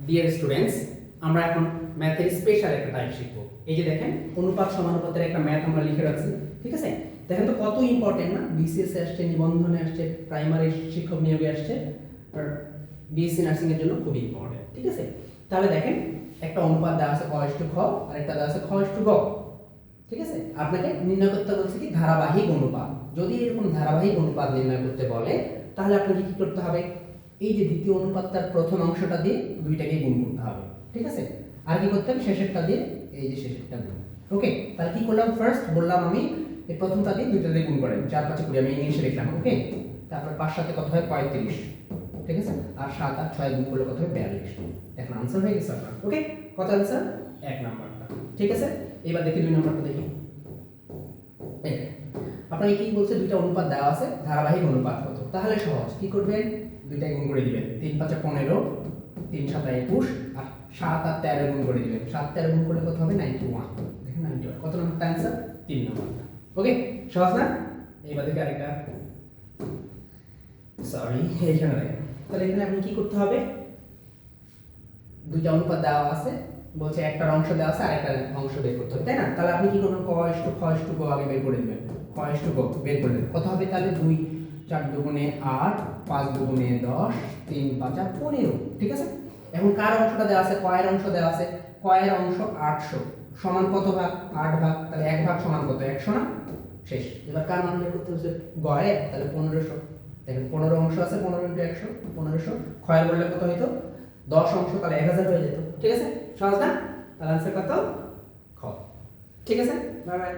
Dear students, আমরা এখন ম্যাথের স্পেশাল একটা টাইপ শিখবো। এই যে দেখেন, অনুপাত সমানুপাতের একটা ম্যাথ আমরা লিখে রাখছি, ঠিক আছে? দেখেন তো কত ইম্পর্টেন্ট না, বিসিএস আসছে, নিবন্ধনে আসছে, প্রাইমারি শিক্ষক নিয়োগে আসছে, আর বিএসসি নার্সিং এর জন্য খুবই ইম্পর্টেন্ট, ঠিক আছে? তাহলে দেখেন, একটা অনুপাত দেওয়া আছে ক:/খ, আর একটা দেওয়া আছে খ:/গ, ঠিক আছে? আপনাকে নির্ণয় করতে বলছে কি ধারাবাহিক অনুপাত। যদি এরকম ধারাবাহিক অনুপাত নির্ণয় করতে বলে, তাহলে আপনাকে কি করতে হবে? এই যে দ্বিতীয় অনুপাতটার প্রথম অংশটা দিয়ে দুইটাকে গুণ করতে হবে, ঠিক আছে? আর কি করতে হবে? শেষেরটা দিয়ে এই যে শেষেরটা গুণ। ওকে, তাহলে কি করলাম? ফার্স্ট বললাম আমি এই প্রথমটা দিয়ে দুইটা দিয়ে গুণ করেন, 4 5 20 আমি ইংলিশে লিখলাম। ওকে, তারপর 5 7 কত হয়? 35, ঠিক আছে? আর 7 আর 6 গুণ করলে কত হয়? 42। এখন आंसर হয়ে গেছে আপনার। ওকে, কত आंसर? 1 নাম্বারটা, ঠিক আছে? এবার দেখি 2 নাম্বারটা দেখি। এই আপনাকে কি বলছে? দুইটা অনুপাত দেওয়া আছে, ধারাবাহিক অনুপাত কত? তাহলে সহজ, কি করবেন? দুইটাই গুণ করে দিবেন। 3 5 15, 3 7 21, আর 7 আর 13 গুণ করে দিবেন। 7 13 গুণ করলে কত হবে? 91। দেখেন 91 কত নাম্বারটা आंसर? 3 নাম্বারটা। ওকে, সহজ না? এবার দেখি আরেকটা, সরি এইখানে দেখেন। তাহলে এখানে আপনি কি করতে হবে? দুইটা অনুপাত দেওয়া আছে, বলছে একটা অংশ দেওয়া আছে আর একটা অংশ বের করতে হবে, তাই না? তাহলে আপনি কি করবেন? ক:/খ আগে বের করে দিবেন। ক:/গ বের করে দিবেন। কত হবে তাহলে? 2 4 দুগুণে 8, 5 দুগুণে 10, 3 5 15, ঠিক আছে? এখন কার অংশটা দেওয়া আছে? ক এর অংশ দেওয়া আছে। ক এর অংশ 800 সমান কত ভাগ? 8 ভাগ। তাহলে 1 ভাগ সমান কত? 100 না? শেষ। এবার কার মান বের করতে হচ্ছে? গ এর, তাহলে 1500। দেখেন 15 অংশ আছে, 15 × 100 1500। খ এর বললে কত হইতো? 10 অংশ, তাহলে 1000 হয়ে যেত, ঠিক আছে? সহজ না? তাহলে आंसर কত? খ। ঠিক আছে, বাই বাই।